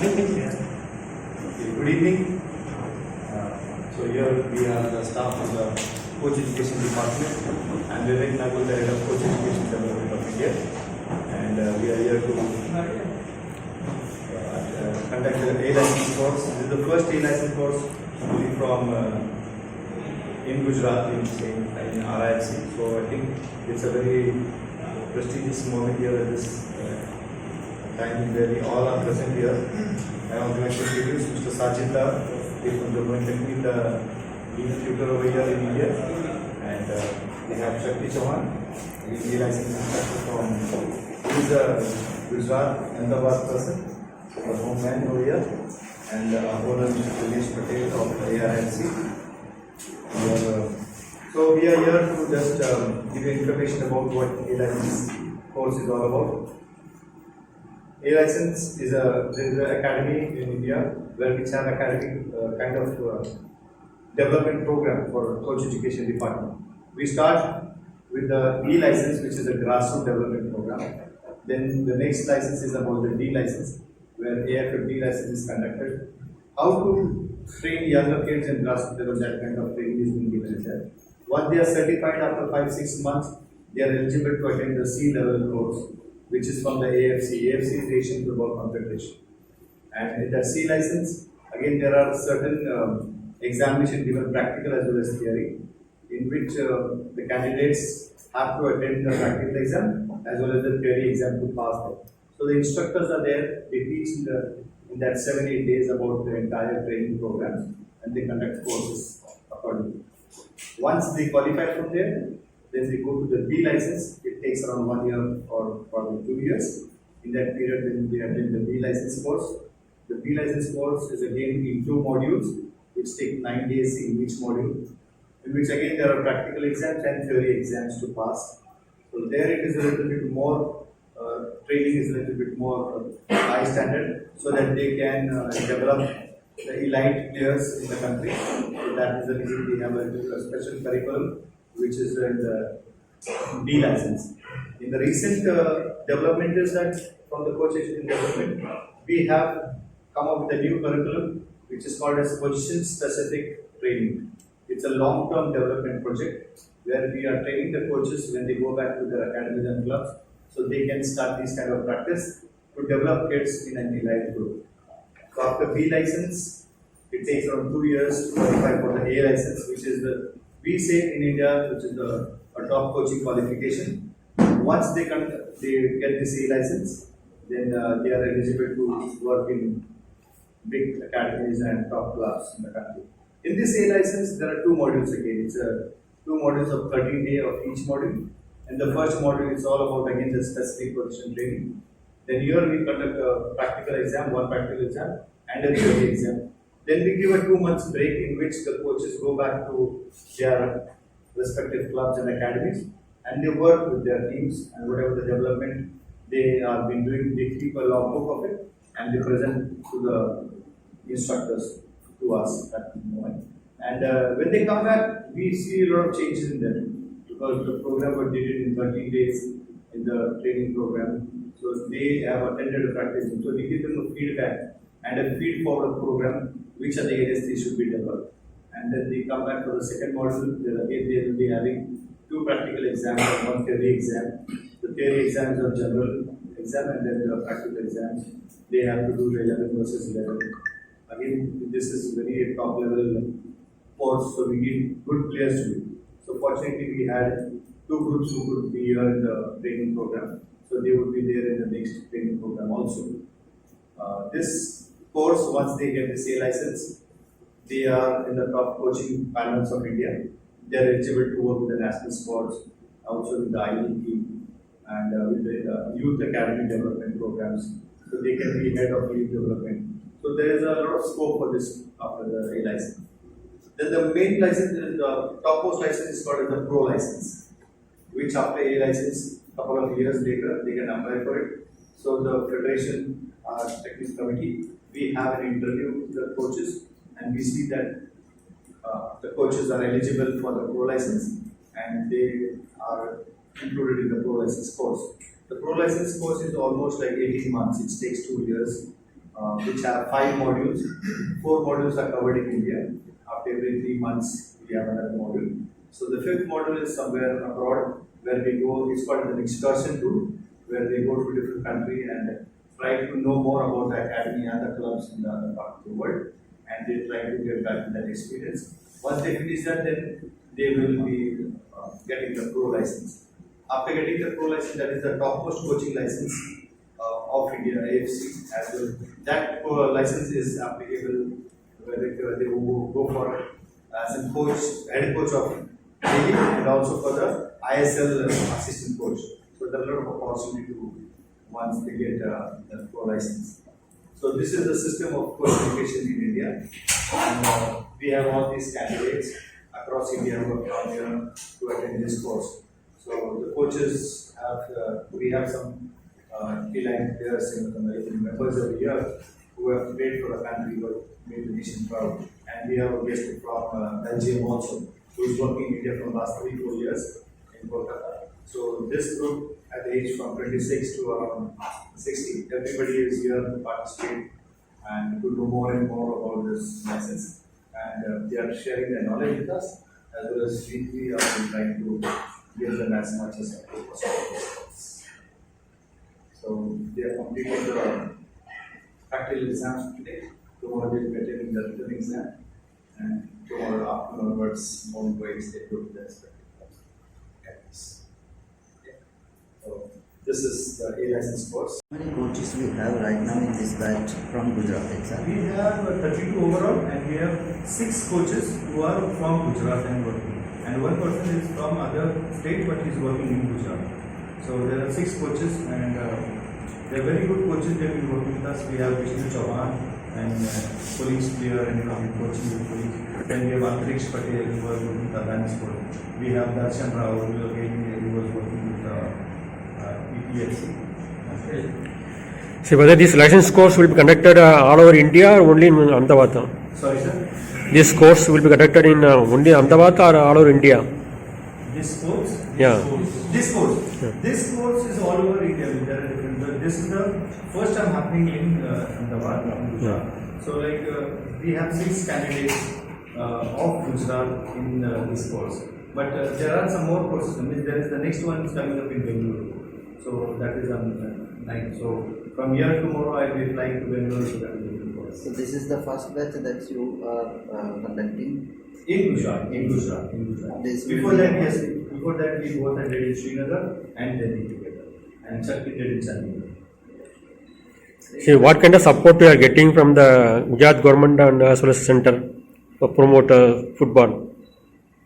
Okay, good evening. So here we are the staff of the Coach Education Department. I'm Vivek Nagul, the head of Coach Education Development of India, and we are here to conduct the A license course. This is the first A license course from in Gujarat in RIFC. So I think it's a very prestigious moment here at this time where we all are present here. I want to introduce Mr. Sajida. He is going to meet the lead tutor over here in India, and we have Shakti Chauhan. He is a licensed instructor from Gujarat, Ahmedabad person, the homeland over here, and owner Mr. Dinesh Patel of ARNC. So we are here to just give you information about what A-License course is all about. A-License is an academy in India where we have academic kind of development program for Coach Education Department. We start with the E-License, which is a grassroots development program. Then the next license is about the D-License, where AFFD license is conducted. How to train younger kids in grassroots level, that kind of training is being given there. Once they are certified after 5-6 months, they are eligible to attend the C-level course, which is from the AFC. AFC is Asian Football Confederation. And in the C license, again there are certain examinations given, practical as well as theory, in which the candidates have to attend the practical exam as well as the theory exam to pass them. So the instructors are there, they teach in that 7-8 days about the entire training program, and they conduct courses accordingly. Once they qualify from there, then they go to the B license. It takes around 1 year or probably 2 years. In that period, then they attend the B license course. The B license course is again in 2 modules, which take 9 days in each module, in which again there are practical exams and theory exams to pass. So there it is a little bit more, training is a little bit more high standard, so that they can develop the elite players in the country. So that is the reason we have a special curriculum which is in the D license. In the recent development is that from the Coach Education Development, we have come up with a new curriculum which is called as position specific training. It's a long-term development project where we are training the coaches when they go back to their academies and clubs, so they can start this kind of practice to develop kids in an elite group. So after B license, it takes around 2 years to qualify for the A license, which is the we say in India, which is a top coaching qualification. Once they get this A license, then they are eligible to work in big academies and top clubs in the country. In this A license, there are 2 modules again. It's 2 modules of 13 days of each module. And the first module is all about again the specific position training. Then here we conduct a practical exam, 1 practical exam, and a theory exam. Then we give a 2 months break in which the coaches go back to their respective clubs and academies, and they work with their teams, and whatever the development they have been doing, they keep a logbook of it and they present to the instructors, to us at the moment. And when they come back, we see a lot of changes in them because the program was did it in 13 days in the training program. So they have attended a practice. So we give them a feedback and a feed forward program which are the areas they should be developed. And then they come back for the second module, then again they will be having 2 practical exams and 1 theory exam. The theory exams are general exam, and then the practical exams, they have to do the 11 versus 11. Again, this is very top level course, so we need good players to do. So fortunately we had 2 groups who could be here in the training program, so they would be there in the next training program also. This course, once they get the A license, they are in the top coaching panels of India. They are eligible to work with the national sports, also with the IEP, and with the youth academy development programs. So they can be head of youth development. So there is a lot of scope for this after the A license. Then the main license, the topmost license is called as the Pro license, which after A license, couple of years later, they can apply for it. So the Federation Technical Committee, we have an interview with the coaches, and we see that the coaches are eligible for the Pro license, and they are included in the Pro license course. The Pro license course is almost like 18 months. It takes 2 years which have 5 modules. 4 modules are covered in India. After every 3 months, we have another module. So the 5th module is somewhere abroad where we go. It's called an excursion tour, where they go to different country and try to know more about the academy and the clubs in the other part of the world, and they try to get back to that experience. Once they finish that, then they will be getting the pro license. After getting the pro license, that is the topmost coaching license of India, AFC as well. That license is applicable whether they will go for as a coach, head coach of daily, and also for the ISL assistant coach. So there are a lot of opportunity to once they get the pro license. So this is the system of coach education in India, and we have all these candidates across India who have come here to attend this course. So the coaches have, we have some key-line players and members of the year who have played for the country, who have made the nation proud. And we have a guest from Belgium also, who is working in India for the last 3-4 years in Kolkata. So this group at the age from 26 to around 60, everybody is here to participate and to know more and more about this license. And they are sharing their knowledge with us, as well as we are trying to give them as much as possible. So they are completing the practical exams today. Tomorrow they will be attending the written exam, and tomorrow afternoon onwards, morning ways they go to the respective campus. So this is the A license course. How many coaches we have right now in this batch from Gujarat itself? We have 32 overall, and we have 6 coaches who are from Gujarat and working, and 1 person is from other state but is working in Gujarat. So there are 6 coaches, and they are very good coaches. They have been working with us. We have Vishnu Chauhan and police player and coaching with police. Then we have Antriksh Patel who was working with Adani Sport. We have Darshan Rao who was working with EPSC. Okay. See whether this license course will be conducted all over India or only in Ahmedabad? Sorry, sir. This course will be conducted in only Ahmedabad or all over India? This course? Yeah. This course. Yeah. This course is all over India. There are different. This is the first time happening in Ahmedabad. Yeah. So like we have 6 candidates of Gujarat in this course. But there are some more courses. I mean, there is the next one is coming up in Bengaluru. So that is on 9th. So from here tomorrow I will be flying to Bengaluru to that course. So this is the first batch that you are conducting. In Gujarat. This Before will be that, yes. Before that, we both attended in Srinagar and Delhi together, and Shakti did in Chandigarh. See what kind of support we are getting from the Gujarat government and as well as center for promote football?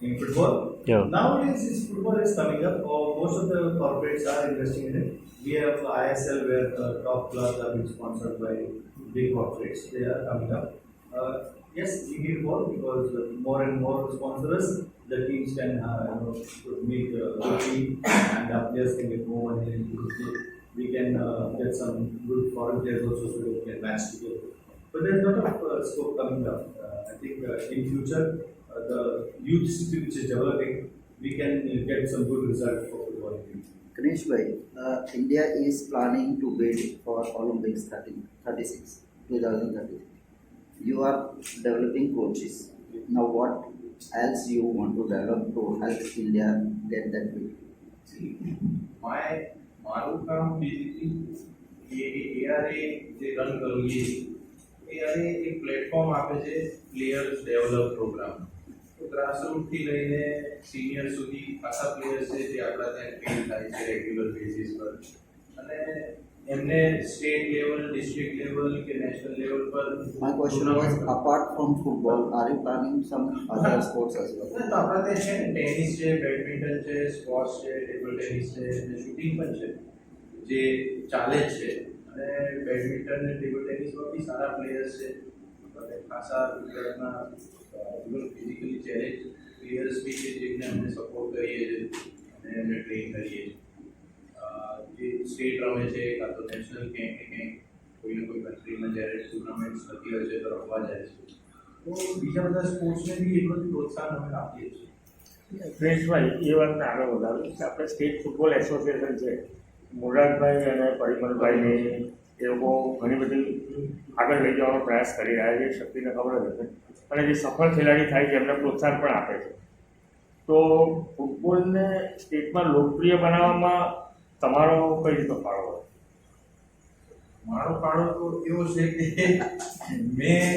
In football, Yeah. nowadays this football is coming up. Most of the corporates are investing in it. We have ISL where top clubs are being sponsored by big corporates. They are coming up. Yes, we need more because more and more sponsors, the teams can make a good team, and our players can get more money. We can get some good foreign players also, so we can match together. But there's a lot of scope coming up. I think in future, the youth system which is developing, we can get some good results for football. Ganesh bhai, India is planning to bid for Olympics 2036. You are developing coaches. Now what else you want to develop to help India get that bid? મારું કામ basically એઆરએ જે run કરવું છે એઆરએ એક platform આપે છે players develop programme તો ગ્રાસરૂટથી લઈને સિનિયર સુધી ખાસા પ્લેયર્સ છે જે આપણા ત્યાં ટ્રેન થાય છે રેગ્યુલર બેઝિસ પર અને એમને સ્ટેટ લેવલ ડિસ્ટ્રિક્ટ લેવલ કે નેશનલ લેવલ પર My question was, apart from football, are you planning some other sports as well? તો આપણા ત્યાં છે ને ટેનિસ છે બેડમિન્ટન છે સ્પોર્ટ્સ છે ટેબલ ટેનિસ છે અને શૂટિંગ પણ છે જે ચાલે જ છે અને બેડમિન્ટન અને ટેબલ ટેનિસમાં બી સારા પ્લેયર્સ છે અને ખાસા ગુજરાતના ફિઝિકલી ચેલેન્જ પ્લેયર્સ બી છે જેમને અમે સપોર્ટ કરીએ છીએ અને એમને ટ્રેન કરીએ છીએ જે સ્ટેટ રમે છે કાં તો નેશનલ ક્યાંક ને ક્યાંક કોઈ ને કોઈ કન્ટ્રીમાં જ્યારે ટુર્નામેન્ટ્સ થતી હોય છે તો રમવા જાય છે તો બીજા બધા સ્પોર્ટ્સને બી એટલું જ પ્રોત્સાહન અમે આપીએ છીએ પ્રિન્સભાઈ એ વાતને આગળ વધારું કે આપણે સ્ટેટ ફૂટબોલ એસોસિએશન છે મુરાદભાઈ અને પરિમલભાઈની એ લોકો ઘણી બધી આગળ લઈ જવાનો પ્રયાસ કરી રહ્યા છે, શક્તિને ખબર જ હશે. અને જે સફળ ખેલાડી થાય છે એમને પ્રોત્સાહન પણ આપે છે. તો ફૂટબોલને સ્ટેટમાં લોકપ્રિય બનાવવામાં તમારો કઈ રીતનો ફાળો હોય? મારો ફાળો તો એવો છે કે મેં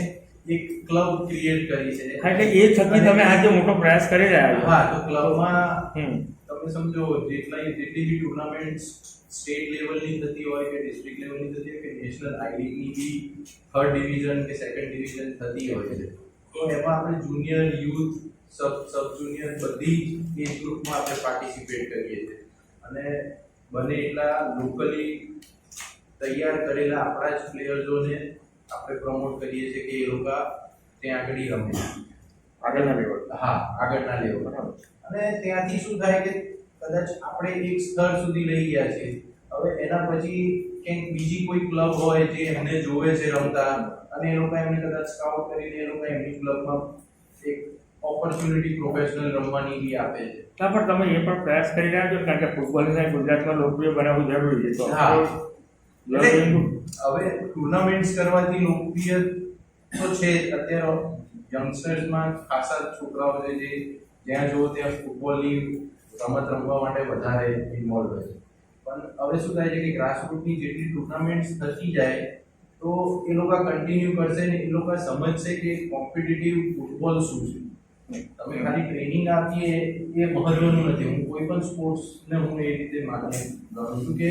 એક ક્લબ ક્રિએટ કરી છે. એટલે એ થકી તમે આજે મોટો પ્રયાસ કરી રહ્યા છો. હા, તો ક્લબમાં હમ. તમે સમજો જેટલી બી ટુર્નામેન્ટ્સ સ્ટેટ લેવલની થતી હોય કે ડિસ્ટ્રિક્ટ લેવલની થતી હોય કે નેશનલ આઈ લીગની બી 3rd ડિવિઝન કે 2nd ડિવિઝન થતી હોય છે, તો એમાં આપણે જુનિયર, યુથ, સબ જુનિયર બધી એજ ગ્રુપમાં આપણે પાર્ટિસિપેટ કરીએ છીએ. અને બને એટલા લોકલી તૈયાર કરેલા આપણા જ પ્લેયર્સોને આપણે પ્રમોટ કરીએ છીએ કે એ લોકો ત્યાં આગળ રમે, આગળના લેવલ. હા, આગળના લેવલ. અને ત્યાંથી શું થાય કે કદાચ આપણે એક સ્તર સુધી લઈ ગયા છે, હવે એના પછી ક્યાંક બીજી કોઈ ક્લબ હોય જે એમને જોવે છે રમતા, અને એ લોકો એમને કદાચ સ્કાઉટ કરીને એ લોકો એમની ક્લબમાં એક ઓપોર્ચ્યુનિટી પ્રોફેશનલ રમવાની બી આપે છે. હા, પણ તમે એ પણ પ્રયાસ કરી રહ્યા છો કારણ કે ફૂટબોલને ગુજરાતમાં લોકપ્રિય બનાવવું જરૂરી છે. તો હા. જરૂરી હવે ટુર્નામેન્ટ્સ કરવાથી લોકપ્રિય તો છે જ. અત્યારે યંગસ્ટર્સમાં ખાસા છોકરાઓ છે જે જ્યાં જુઓ ત્યાં ફૂટબોલની રમત રમવા માટે વધારે ઇન્વોલ્વ હોય છે. પણ હવે શું થાય છે કે ગ્રાસરૂટની જેટલી ટુર્નામેન્ટ્સ થતી જાય તો એ લોકો કન્ટિન્યુ કરશે ને એ લોકો સમજશે કે કોમ્પિટિટિવ ફૂટબોલ શું છે. તમે ખાલી ટ્રેનિંગ આપીએ એ મહત્વનું નથી. હું કોઈ પણ સ્પોર્ટ્સને હું એ રીતે માનું છું કે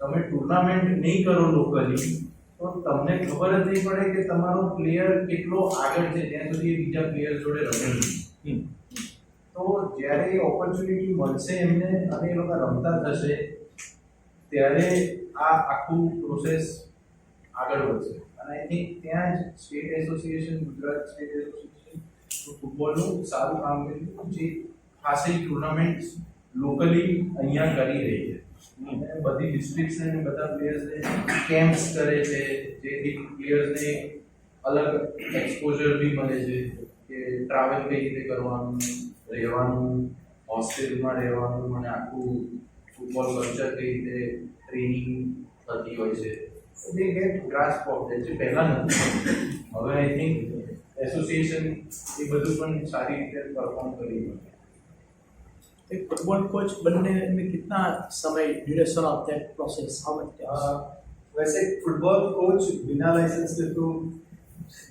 તમે ટુર્નામેન્ટ નહીં કરો લોકલી તો તમને ખબર જ નહીં પડે કે તમારો પ્લેયર કેટલો આગળ છે જ્યાં સુધી એ બીજા પ્લેયર જોડે રમે નહીં. તો જ્યારે એ ઓપોર્ચ્યુનિટી મળશે એમને અને એ લોકો રમતા થશે ત્યારે આ આખું પ્રોસેસ આગળ વધશે. અને આઈ થિંક ત્યાં જ state association, Gujarat state association ફૂટબોલનું સારું કામ કર્યું જે ખાસી ટુર્નામેન્ટ લોકલી અહીંયા કરી રહી છે. અને બધી ડિસ્ટ્રિક્ટ્સને બધા પ્લેયર્સને કેમ્પ્સ કરે છે જેથી પ્લેયર્સને અલગ એક્સપોઝર બી મળે છે કે ટ્રાવેલ કઈ રીતે કરવાનું, રહેવાનું, હોસ્ટેલમાં રહેવાનું, અને આખું ફૂટબોલ કલ્ચર કઈ રીતે ટ્રેનિંગ થતી હોય છે. They get grasp of that. જે પહેલાં નથી, હવે આઈ થિંક એસોસિએશન એ બધું પણ સારી રીતે પરફોર્મ કરી શકે. एक फुटबॉल कोच बनने में कितना समय duration of that process, how much? वैसे फुटबॉल कोच बिना लाइसेंस के तो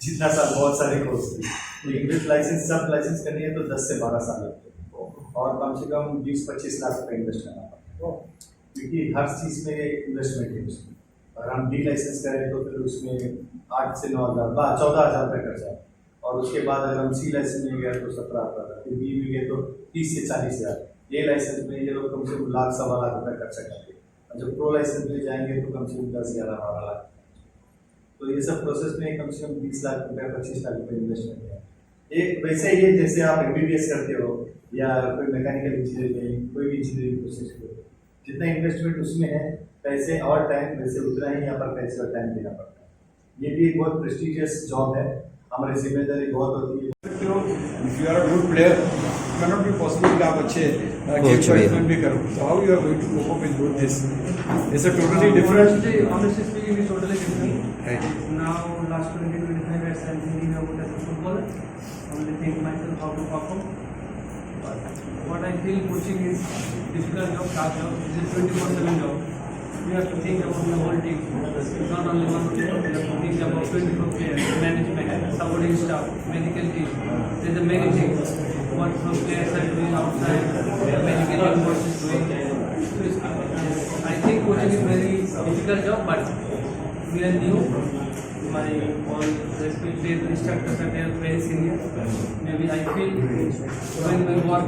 जितना साल बहुत सारे कोर्स थे, इंग्लिश लाइसेंस सब लाइसेंस करनी है तो 10 से 12 साल लगते हैं और कम से कम 20-25 लाख रुपये इन्वेस्ट करना पड़ता है क्योंकि हर चीज़ में इन्वेस्टमेंट है उसमें. और हम डी लाइसेंस करें तो फिर उसमें 8 से 9 हज़ार 14,000 रुपये खर्चा है. और उसके बाद अगर हम सी लाइसेंस में गया तो 17,000, फिर बी में गए तो 30 से 40,000. ये लाइसेंस में ये लोग कम से कम 1,00,000-1.25 लाख रुपये खर्चा करते हैं. और जब प्रो लाइसेंस में जाएंगे तो कम से कम 10-11-12 लाख. तो ये सब प्रोसेस में कम से कम 20 लाख रुपये 25 लाख रुपये इन्वेस्टमेंट है. एक वैसे ये जैसे आप MBBS करते हो या कोई मैकेनिकल इंजीनियरिंग, कोई भी इंजीनियरिंग प्रोसेस हो, जितना इन्वेस्टमेंट उसमें है पैसे और टाइम वैसे उतना ही यहाँ पर पैसे और टाइम देना पड़ता है. ये भी एक बहुत प्रेस्टिजियस जॉब है, हमारी जिम्मेदारी बहुत होती है. If you are a good player, it cannot be possible कि आप अच्छे गेम मैनेजमेंट भी करो. So how you are going to cope up with both this? It's a totally different. Honestly speaking, it's totally different. Right. Now, last 20-25 years, I'm thinking about as a footballer. Only think myself how to perform. But what I feel coaching is difficult job, tough job. It's a 24/7 job. You have to think about the whole team. It's not only one player. You have to think about 24 players, management, supporting staff, medical team. There's a many things. What some players are doing outside, medical team what is doing. So I think coaching is very difficult job, but we are new. My all respected instructors are very senior. Maybe I feel when we work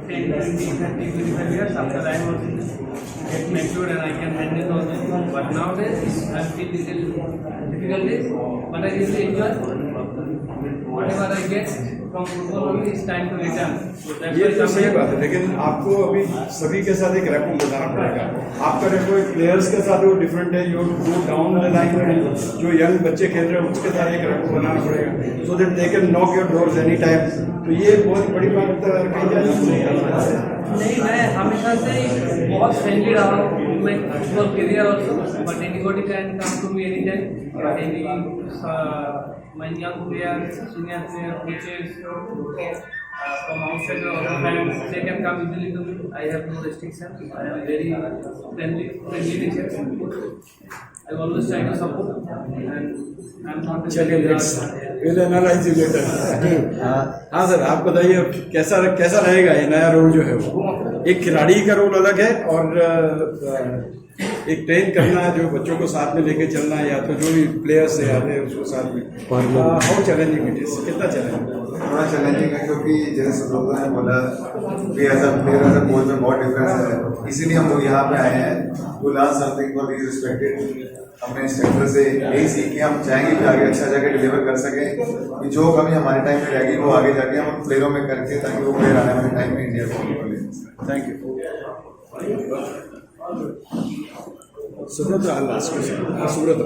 10, 20, 30, 25 years after I was in get matured and I can handle all this. But nowadays I feel little difficulties, but I really enjoy. Whatever I get from football only, it's time to return. So that's ये why तो सही sometimes बात है, लेकिन आपको अभी सभी के साथ एक रैपो बनाना पड़ेगा. आपका रैपो एक प्लेयर्स के साथ वो डिफरेंट है. You go down the line में जो यंग बच्चे खेल रहे हैं उसके साथ एक रैपो बनाना पड़ेगा so that they can knock your doors any time. तो ये बहुत बड़ी बात कही जाती है. नहीं, मैं हमेशा से ही बहुत फ्रेंडली रहा हूँ. my football career also, but anybody can come to me anytime. Any my young players, senior player, coaches from outside or fans, they can come easily to me. I have no restrictions. I am very friendly nature. I always try to support, and I'm not. चलिए next will analyse you later हाँ sir आप बताइए कैसा कैसा रहेगा ये नया role जो है वो एक खिलाड़ी का रोल अलग है और एक ट्रेन करना जो बच्चों को साथ में लेके चलना या तो जो भी प्लेयर्स से आते हैं उसको साथ में हाउ चैलेंजिंग इट इज कितना चैलेंजिंग थोड़ा चैलेंजिंग है क्योंकि जैसे सब लोगों ने बोला कि as a player as a coach में बहुत डिफरेंस है, इसीलिए हम लोग यहाँ पे आए हैं to learn something for these respected. अपने इंस्ट्रक्टर से यही सीख के हम चाहेंगे कि आगे अच्छा जाके डिलीवर कर सकें, कि जो कमी हमारे टाइम में रहेगी वो आगे जाके हम प्लेयरों में करके ताकि वो प्लेयर आने वाले टाइम में इंडिया को ले। Thank you Subrata last question Subrat